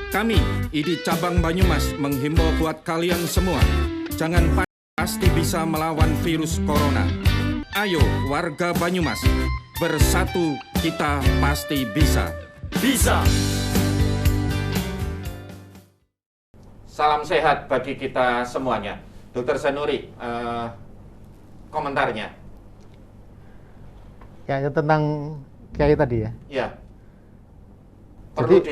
Kami, ID Cabang Banyumas, menghimbau buat kalian semua, jangan pasti bisa melawan virus corona. Ayo warga Banyumas, bersatu kita pasti bisa. Bisa! Salam sehat bagi kita semuanya. Dr. Senuri, komentarnya. Ya, tentang Kiai tadi ya. Ya. Perlu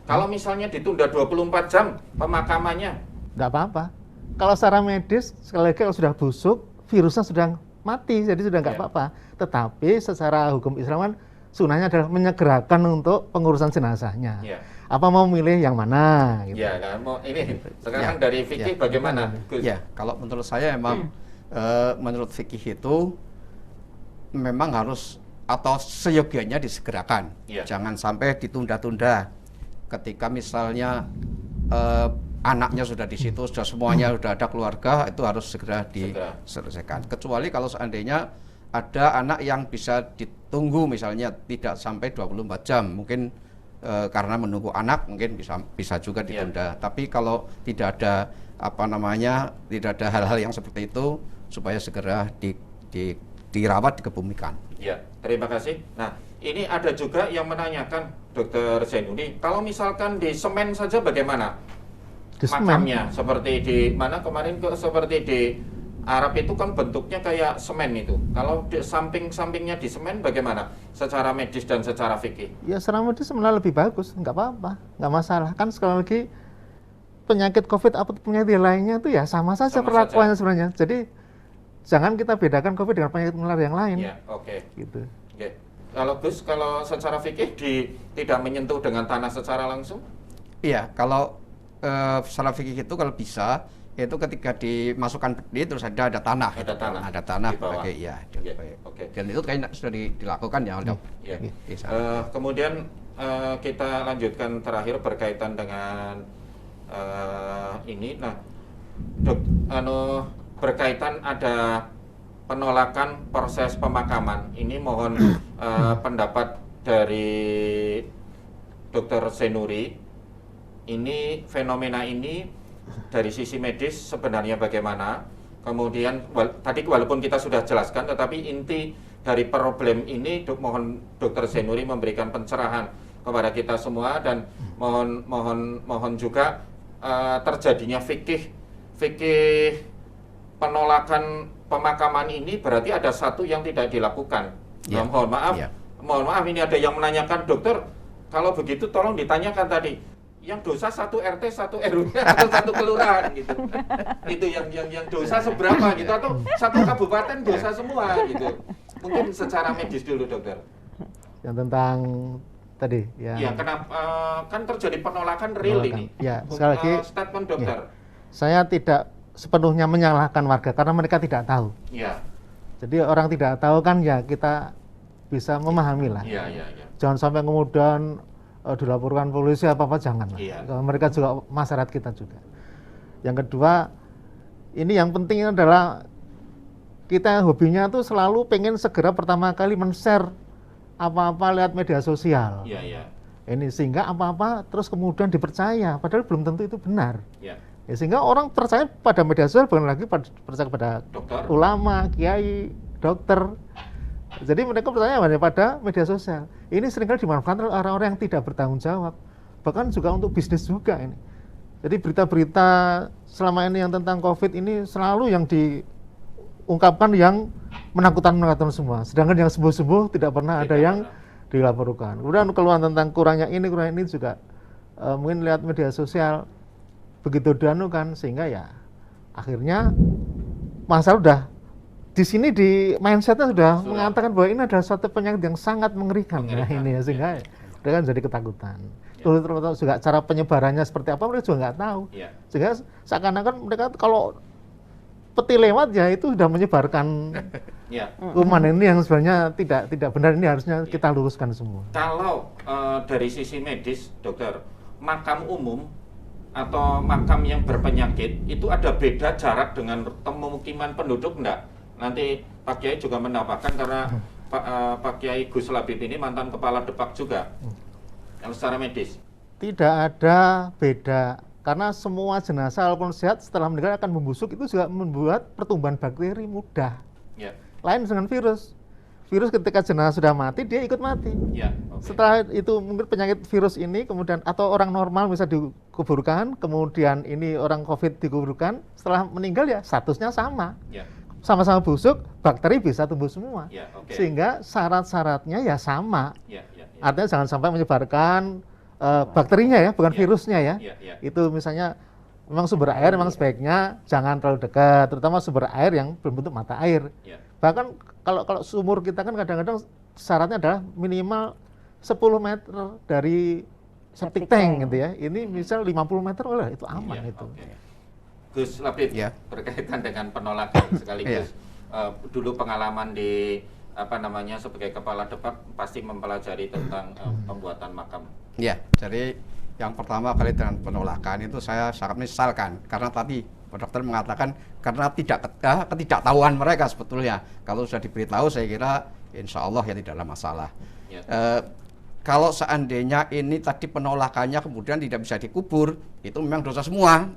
kalau misalnya ditunda 24 jam pemakamannya. Nggak apa-apa. Kalau secara medis, sekali lagi kalau sudah busuk, virusnya sudah mati, jadi sudah nggak apa-apa. Tetapi secara hukum Islam kan sunahnya adalah menyegerakan untuk pengurusan jenazahnya. Ya. Apa mau milih yang mana? Gitu. Ya, nah, ini sekarang dari fikih bagaimana, Gus? Ya, kalau menurut saya emang menurut fikih itu memang harus atau seyogianya disegerakan. Ya. Jangan sampai ditunda-tunda. Ketika misalnya anaknya sudah di situ, sudah semuanya sudah ada keluarga, itu harus segera diselesaikan. Kecuali kalau seandainya ada anak yang bisa ditunggu misalnya tidak sampai 24 jam, mungkin karena menunggu anak mungkin bisa juga ditunda. Tapi kalau tidak ada tidak ada hal-hal yang seperti itu, supaya segera dirawat, dikebumikan. Ya, terima kasih. Nah, ini ada juga yang menanyakan Dr. Zainuddin, kalau misalkan di semen saja bagaimana? Di semen? Makamnya seperti di mana kemarin seperti di Arab itu kan bentuknya kayak semen itu. Kalau di samping-sampingnya di semen bagaimana? Secara medis dan secara fikih? Ya, secara medis sebenarnya lebih bagus, nggak apa-apa, nggak masalah. Kan sekali lagi penyakit COVID atau penyakit lainnya itu ya sama saja perlakuannya sebenarnya. Jadi jangan kita bedakan COVID dengan penyakit menular yang lain. Ya, oke. Gitu. Oke. Kalau Gus, kalau secara fikih tidak menyentuh dengan tanah secara langsung? Iya, kalau secara fikih itu kalau bisa, itu ketika dimasukkan peti terus ada tanah. Ada tanah pakai Oke. Dan itu kayaknya sudah dilakukan ya oleh kemudian kita lanjutkan terakhir berkaitan dengan ini. Nah, berkaitan ada penolakan proses pemakaman. Ini mohon pendapat dari Dr. Senuri. Ini fenomena ini dari sisi medis sebenarnya bagaimana? Kemudian tadi walaupun kita sudah jelaskan, tetapi inti dari problem ini mohon Dr. Senuri memberikan pencerahan kepada kita semua, dan mohon juga terjadinya fikih penolakan pemakaman ini berarti ada satu yang tidak dilakukan. Ya. Mohon maaf ini ada yang menanyakan, dokter, kalau begitu tolong ditanyakan tadi yang dosa 1 RT 1 RW atau 1 kelurahan gitu. Itu yang dosa seberapa gitu, atau 1 kabupaten dosa semua gitu. Mungkin secara medis dulu, dokter. Yang tentang tadi ya. Ya, kenapa kan terjadi penolakan real ini? Ya, sekali lagi statement dokter. Ya, saya tidak sepenuhnya menyalahkan warga karena mereka tidak tahu. Ya. Jadi orang tidak tahu kan ya kita bisa memahami lah. Ya. Jangan sampai kemudian dilaporkan polisi apa jangan lah. Ya. Mereka juga masyarakat kita juga. Yang kedua, ini yang penting adalah kita hobinya tuh selalu pengen segera pertama kali men-share apa-apa lewat media sosial. Iya. Ini sehingga apa-apa terus kemudian dipercaya, padahal belum tentu itu benar. Ya. Ya, sehingga orang percaya pada media sosial, bukan lagi percaya pada dokter, ulama, kiai, dokter. Jadi mereka percaya hanya pada media sosial. Ini seringkali dimanfaatkan oleh orang-orang yang tidak bertanggung jawab, bahkan juga untuk bisnis juga ini. Jadi berita-berita selama ini yang tentang COVID ini selalu yang diungkapkan yang menakutkan semua. Sedangkan yang sembuh-sembuh tidak pernah ada yang dilaporkan. Kemudian keluhan tentang kurangnya ini juga mungkin lihat media sosial begitu dianukan, sehingga ya akhirnya masalah udah di sini di mindsetnya sudah mengatakan bahwa ini adalah suatu penyakit yang sangat mengerikan. Nah ini ya, sehingga mereka kan jadi ketakutan. Terus juga cara penyebarannya seperti apa mereka juga nggak tahu. Sehingga seakan-akan mereka kalau peti lewat ya itu sudah menyebarkan kuman ini yang sebenarnya tidak benar. Ini harusnya kita luruskan semua. Kalau dari sisi medis, dokter, makam umum atau makam yang berpenyakit itu ada beda jarak dengan pemukiman penduduk enggak? Nanti Pak Kiai juga menambahkan karena Pak Kiai Gus Labib ini mantan kepala Depak juga, yang secara medis. Tidak ada beda, karena semua jenazah walaupun sehat setelah meninggal akan membusuk, itu juga membuat pertumbuhan bakteri mudah. Ya. Lain dengan virus. Virus ketika jenazah sudah mati, dia ikut mati. Ya, oke. Setelah itu mungkin penyakit virus ini kemudian, atau orang normal bisa dikuburkan, kemudian ini orang COVID dikuburkan, setelah meninggal ya statusnya sama. Ya. Sama-sama busuk, bakteri bisa tumbuh semua. Ya, oke. Sehingga syarat-syaratnya ya sama. Ya, ya, ya. Artinya jangan sampai menyebarkan bakterinya ya, bukan Ya. virusnya ya. Ya, ya. Itu misalnya memang sumber air memang sebaiknya jangan terlalu dekat, terutama sumber air yang berbentuk mata air. Ya. Bahkan kalau sumur kita kan kadang-kadang syaratnya adalah minimal 10 meter dari septic Septic tank tank. gitu ya. Ini misal 50 meter, wah itu aman Ya, itu. oke. Gus Labib, Ya. berkaitan dengan penolakan sekaligus dulu pengalaman di sebagai kepala Depak pasti mempelajari tentang pembuatan makam. Ya, jadi yang pertama kali dengan penolakan itu saya sangat menyesalkan karena tadi Pak Dokter mengatakan karena ketidaktahuan mereka sebetulnya. Kalau sudah diberitahu saya kira insya Allah ya tidak ada masalah. Ya. Kalau seandainya ini tadi penolakannya kemudian tidak bisa dikubur, itu memang dosa semua.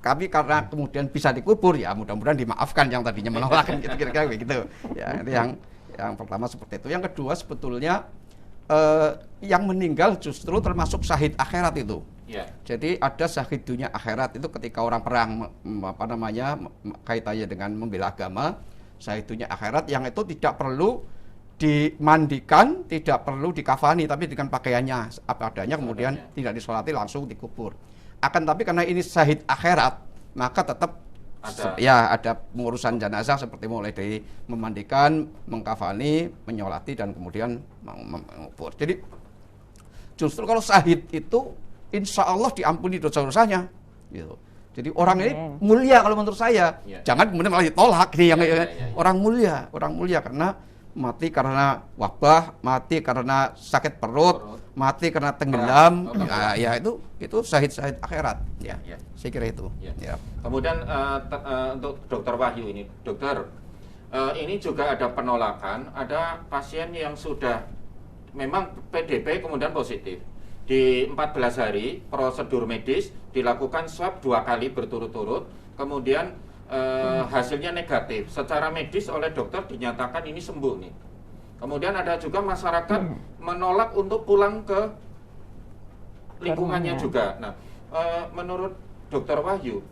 Kami karena kemudian bisa dikubur ya mudah-mudahan dimaafkan yang tadinya menolak gitu, kira-kira begitu. Ya, itu yang pertama seperti itu. Yang kedua sebetulnya yang meninggal justru termasuk syahid akhirat itu. Ya. Jadi ada syahid dunia akhirat itu ketika orang perang kaitannya dengan membela agama, syahid dunia akhirat yang itu tidak perlu dimandikan, tidak perlu dikafani, tapi dengan pakaiannya apa adanya kemudian tidak disolati langsung dikubur. Akan tapi karena ini syahid akhirat, maka tetap ada pengurusan jenazah seperti mulai dari memandikan, mengkafani, menyolati dan kemudian mengubur. Jadi justru kalau syahid itu insya Allah diampuni dosa-dosanya. Gitu. Jadi orang ini mulia kalau menurut saya. Ya. Jangan kemudian malah ditolak nih yang Ya. orang mulia karena mati karena wabah, mati karena sakit perut, mati karena tenggelam. Ya itu syahid akhirat. Ya. Saya kira itu. Ya. Ya. Kemudian untuk Dokter Wahyu ini, Dokter, ini juga ada penolakan, ada pasien yang sudah memang PDP kemudian positif. Di 14 hari prosedur medis dilakukan swab 2 kali berturut-turut, kemudian hasilnya negatif. Secara medis oleh dokter dinyatakan ini sembuh nih. Kemudian ada juga masyarakat menolak untuk pulang ke lingkungannya juga. Nah, menurut Dokter Wahyu,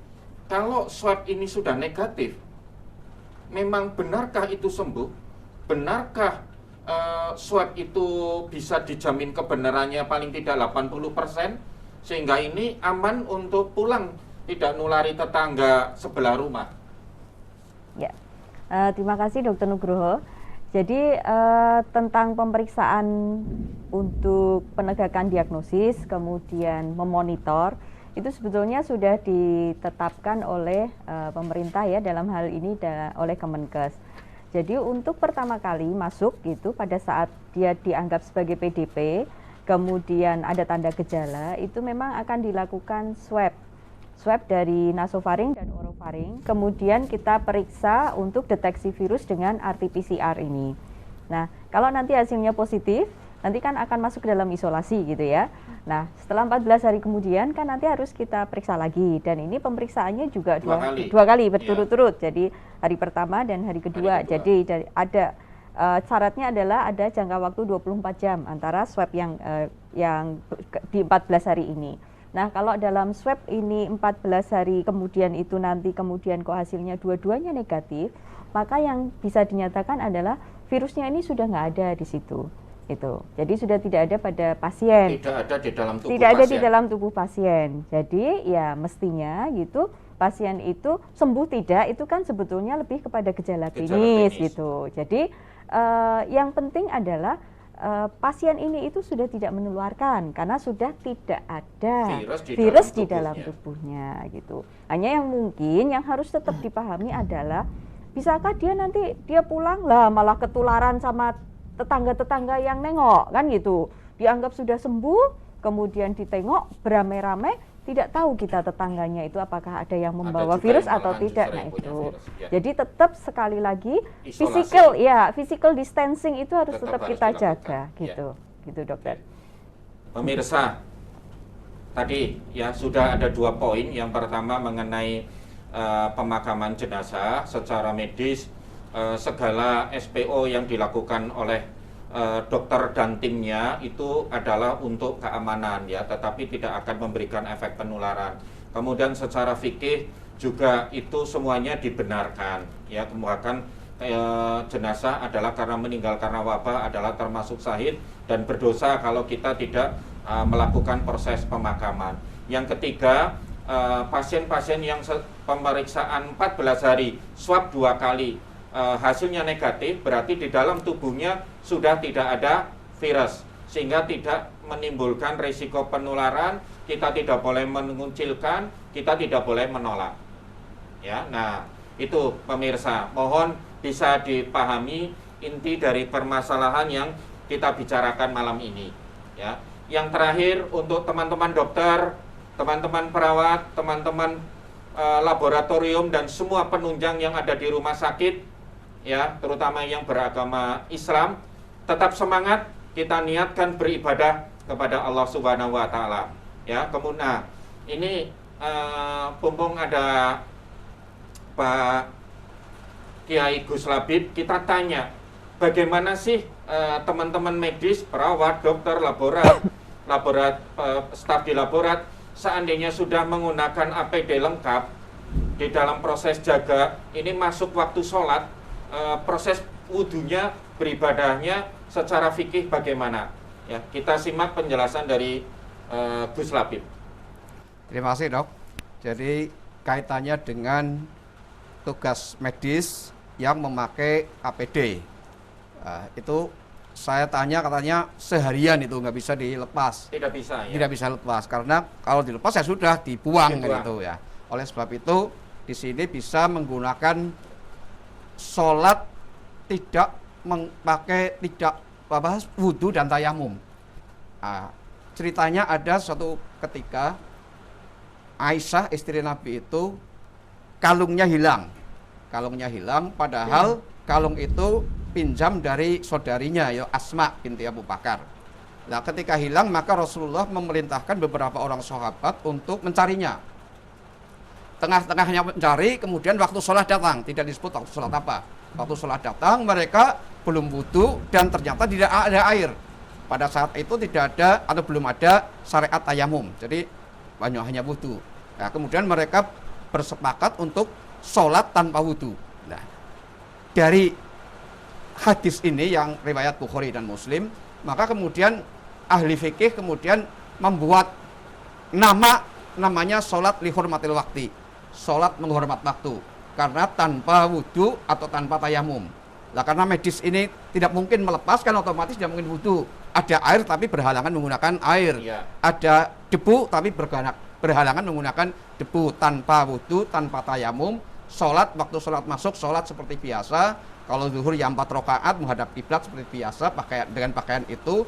kalau swab ini sudah negatif, memang benarkah itu sembuh? Benarkah swab itu bisa dijamin kebenarannya paling tidak 80%, sehingga ini aman untuk pulang, tidak nulari tetangga sebelah rumah? Ya, terima kasih Dr. Nugroho. Jadi tentang pemeriksaan untuk penegakan diagnosis, kemudian memonitor, itu sebetulnya sudah ditetapkan oleh pemerintah ya, dalam hal ini oleh Kemenkes. Jadi untuk pertama kali masuk gitu pada saat dia dianggap sebagai PDP, kemudian ada tanda gejala, itu memang akan dilakukan swab dari nasofaring dan orofaring. Kemudian kita periksa untuk deteksi virus dengan RT-PCR ini. Nah, kalau nanti hasilnya positif, nanti kan akan masuk ke dalam isolasi gitu ya. Nah, setelah 14 hari kemudian kan nanti harus kita periksa lagi, dan ini pemeriksaannya juga dua kali berturut-turut. Jadi hari pertama dan hari kedua. Jadi ada syaratnya adalah ada jangka waktu 24 jam antara swab yang di 14 hari ini. Nah, kalau dalam swab ini 14 hari kemudian itu nanti kemudian kok hasilnya dua-duanya negatif, maka yang bisa dinyatakan adalah virusnya ini sudah nggak ada di situ. Itu. Jadi sudah tidak ada pada pasien. Tidak ada di dalam tubuh tidak pasien. ada di dalam tubuh pasien. Jadi ya mestinya gitu pasien itu sembuh tidak, itu kan sebetulnya lebih kepada gejala klinis gitu. Jadi yang penting adalah pasien ini itu sudah tidak menularkan karena sudah tidak ada virus di dalam tubuhnya gitu. Hanya yang mungkin yang harus tetap dipahami adalah bisakah dia pulang lah malah ketularan sama tetangga-tetangga yang nengok kan gitu. Dianggap sudah sembuh, kemudian ditengok beramai-ramai, tidak tahu kita tetangganya itu apakah ada yang membawa virus atau tidak. Nah itu. Jadi tetap sekali lagi physical distancing itu harus tetap kita jaga gitu. Gitu dokter. Pemirsa, tadi ya sudah ada 2 poin. Yang pertama mengenai pemakaman jenazah secara medis, segala SPO yang dilakukan oleh dokter dan timnya itu adalah untuk keamanan ya, tetapi tidak akan memberikan efek penularan. Kemudian secara fikih juga itu semuanya dibenarkan ya, bahkan jenazah adalah karena meninggal karena wabah adalah termasuk syahid dan berdosa kalau kita tidak melakukan proses pemakaman. Yang ketiga, pasien-pasien yang pemeriksaan 14 hari, swab 2 kali, hasilnya negatif, berarti di dalam tubuhnya sudah tidak ada virus, sehingga tidak menimbulkan risiko penularan. Kita tidak boleh mengucilkan, kita tidak boleh menolak. Ya, nah itu pemirsa, mohon bisa dipahami inti dari permasalahan yang kita bicarakan malam ini. Ya, yang terakhir untuk teman-teman dokter, teman-teman perawat, teman-teman laboratorium dan semua penunjang yang ada di rumah sakit, ya, terutama yang beragama Islam, tetap semangat, kita niatkan beribadah kepada Allah Subhanahu wa taala. Ya, kemudian ini mumpung ada Pak Kiai Gus Labib, kita tanya bagaimana sih teman-teman medis, perawat, dokter, staf di laborat seandainya sudah menggunakan APD lengkap di dalam proses jaga, ini masuk waktu sholat, proses wudhunya, beribadahnya secara fikih bagaimana? Ya, kita simak penjelasan dari Gus Labib. Terima kasih, Dok. Jadi kaitannya dengan tugas medis yang memakai APD, itu saya tanya, katanya seharian itu nggak bisa dilepas. Tidak bisa ya? Tidak bisa lepas, karena kalau dilepas ya sudah dibuang gitu ya. Oleh sebab itu di sini bisa menggunakan sholat tidak memakai wudhu dan tayamum. Ceritanya ada suatu ketika Aisyah istri Nabi itu kalungnya hilang, padahal kalung itu pinjam dari saudarinya ya Asma binti Abu Bakar. Nah, ketika hilang maka Rasulullah memerintahkan beberapa orang sahabat untuk mencarinya. Tengah-tengahnya mencari, kemudian waktu sholat datang, tidak disebut waktu sholat apa. Waktu sholat datang mereka belum wudu dan ternyata tidak ada air. Pada saat itu tidak ada atau belum ada syariat tayamum, jadi hanya wudu. Nah, kemudian mereka bersepakat untuk sholat tanpa wudu. Nah, dari hadis ini yang riwayat Bukhari dan Muslim, maka kemudian ahli fikih kemudian membuat namanya sholat lihurmatil wakti, sholat menghormat waktu, karena tanpa wudu atau tanpa tayamum. Nah, karena medis ini tidak mungkin melepaskan, otomatis tidak mungkin wudu. Ada air tapi berhalangan menggunakan air, ya. Ada debu tapi berhalangan menggunakan debu, tanpa wudu, tanpa tayamum. Sholat, waktu sholat masuk, sholat seperti biasa. Kalau zuhur ya 4 rakaat menghadap kiblat seperti biasa, dengan pakaian itu.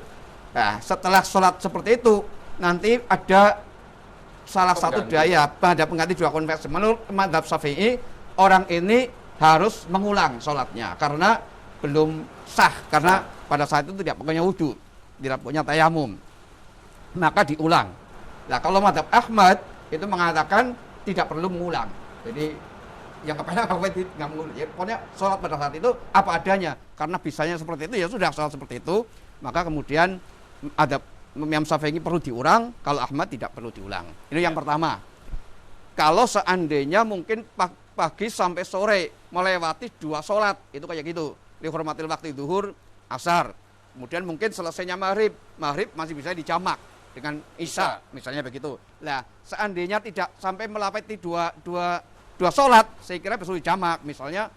Nah, setelah sholat seperti itu, nanti ada salah satu daya pada pengganti 2 konversi. Menurut mazhab Syafi'i, orang ini harus mengulang sholatnya karena belum sah, karena pada saat itu tidak punya wudu, tidak punya tayamum, maka diulang. Nah, kalau mazhab Ahmad itu mengatakan tidak perlu mengulang. Jadi yang kepada nggak mengulang. Ya, pokoknya sholat pada saat itu apa adanya, karena bisanya seperti itu ya sudah sholat seperti itu. Maka kemudian ada Imam Syafi'i perlu diulang, kalau Ahmad tidak perlu diulang. Ini yang pertama. Kalau seandainya mungkin pagi sampai sore melewati 2 sholat, itu kayak gitu. Lihurmatil waktu zuhur, asar. Kemudian mungkin selesainya maghrib masih bisa dijamak dengan isya, misalnya begitu. Nah, seandainya tidak sampai melewati dua sholat, saya kira bisa dijamak. Misalnya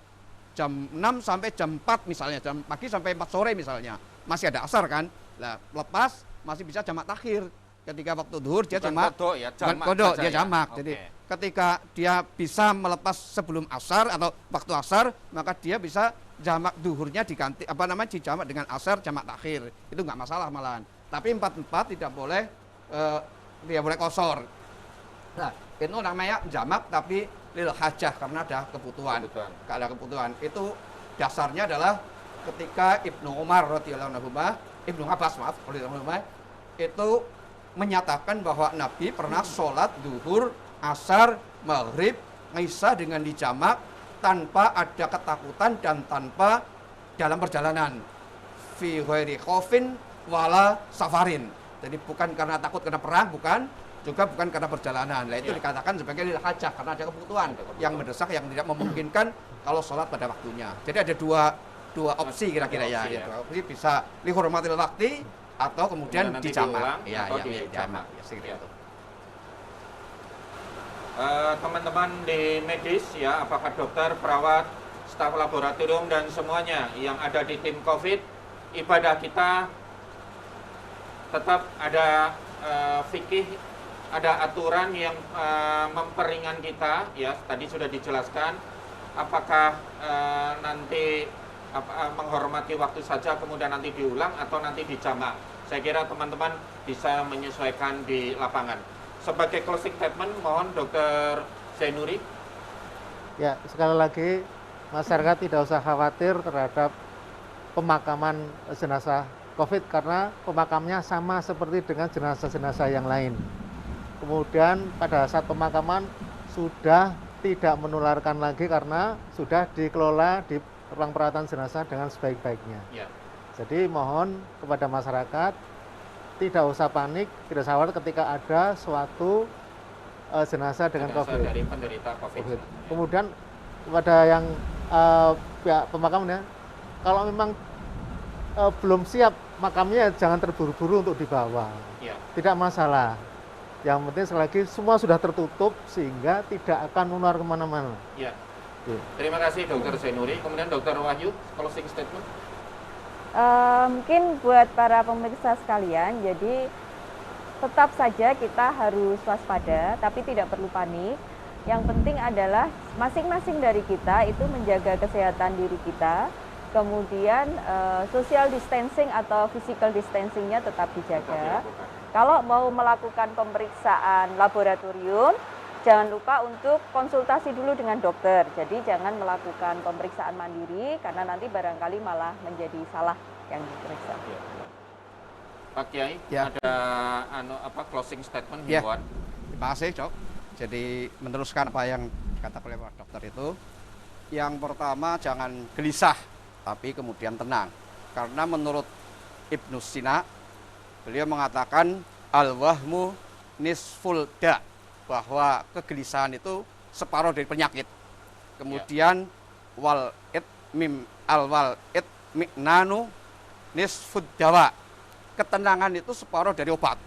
jam 6 sampai jam 4 misalnya, jam pagi sampai 4 sore misalnya, masih ada asar kan. Nah, lepas masih bisa jamak takhir. Ketika waktu zuhur dia jamak kodok, dia jamak. Ya? Jadi ketika dia bisa melepas sebelum asar atau waktu asar, maka dia bisa jamak zuhurnya diganti dijamak dengan asar, jamak takhir. Itu nggak masalah malahan. Tapi 4 tidak boleh kosor. Nah, itu namanya jamak tapi lil hajah, karena ada kebutuhan. Ada kebutuhan. Itu dasarnya adalah ketika Ibnu Abbas itu menyatakan bahwa Nabi pernah sholat duhur, asar, maghrib, isya dengan dijamak tanpa ada ketakutan dan tanpa dalam perjalanan. Fi ghairi khaufin wala safarin. Jadi bukan karena takut kena perang, bukan, juga bukan karena perjalanan. Nah, itu dikatakan sebagai lil hajah karena ada kebutuhan yang mendesak yang tidak memungkinkan kalau sholat pada waktunya. Jadi ada dua opsi kira-kira ya. Opsi bisa lihurmatil wakti atau kemudian dijamak. Dijamak. Teman-teman di medis ya, apakah dokter, perawat, staf laboratorium dan semuanya yang ada di tim COVID, ibadah kita tetap ada fikih, ada aturan yang memperingan kita ya. Tadi sudah dijelaskan apakah nanti menghormati waktu saja kemudian nanti diulang atau nanti dijamak. Saya kira teman-teman bisa menyesuaikan di lapangan. Sebagai closing statement, mohon Dr. Zainuri. Ya, sekali lagi masyarakat tidak usah khawatir terhadap pemakaman jenazah COVID karena pemakamannya sama seperti dengan jenazah-jenazah yang lain. Kemudian pada saat pemakaman sudah tidak menularkan lagi karena sudah dikelola di ruang perawatan jenazah dengan sebaik-baiknya. Ya. Jadi mohon kepada masyarakat tidak usah panik, tidak khawatir ketika ada suatu jenazah dengan COVID. Dari penderita COVID. Kemudian kepada yang pihak pemakaman ya, kalau memang belum siap makamnya jangan terburu-buru untuk dibawa. Ya. Tidak masalah. Yang penting sekali lagi semua sudah tertutup sehingga tidak akan menular kemana-mana. Ya. Terima kasih Dr. Zainuri. Kemudian Dr. Wahyu, closing statement. Mungkin buat para pemirsa sekalian, jadi tetap saja kita harus waspada, tapi tidak perlu panik. Yang penting adalah masing-masing dari kita itu menjaga kesehatan diri kita, kemudian social distancing atau physical distancingnya tetap dijaga. Kalau mau melakukan pemeriksaan laboratorium, jangan lupa untuk konsultasi dulu dengan dokter. Jadi jangan melakukan pemeriksaan mandiri karena nanti barangkali malah menjadi salah yang diperiksa. Pak Kiai, ada closing statement himbauan? Terima kasih, Cok. Jadi meneruskan apa yang dikatakan oleh Pak Dokter itu, yang pertama jangan gelisah, tapi kemudian tenang. Karena menurut Ibnu Sina, beliau mengatakan al-wahmu nisful da, bahwa kegelisahan itu separuh dari penyakit. Kemudian wal itminanu nisfud dawa, ketenangan itu separuh dari obat.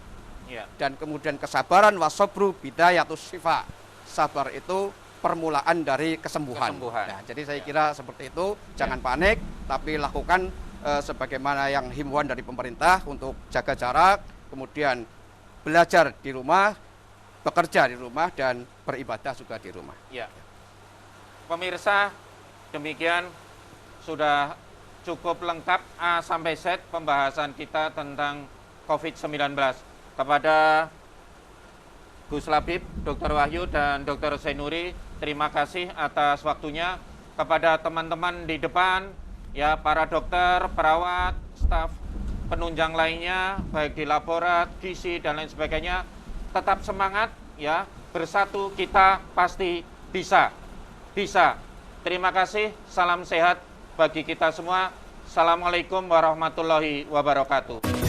Dan kemudian kesabaran wasobru bidayatus syifa, sabar itu permulaan dari kesembuhan. Nah, jadi saya kira seperti itu, jangan panik, tapi lakukan sebagaimana yang himbauan dari pemerintah untuk jaga jarak, kemudian belajar di rumah, bekerja di rumah, dan beribadah juga di rumah. Ya. Pemirsa, demikian sudah cukup lengkap A sampai Z pembahasan kita tentang COVID-19. Kepada Gus Labib, Dr. Wahyu, dan Dr. Zainuri, terima kasih atas waktunya. Kepada teman-teman di depan, ya para dokter, perawat, staf penunjang lainnya, baik di laborat, gizi, dan lain sebagainya, tetap semangat, ya, bersatu kita pasti bisa. Terima kasih, salam sehat bagi kita semua. Assalamualaikum warahmatullahi wabarakatuh.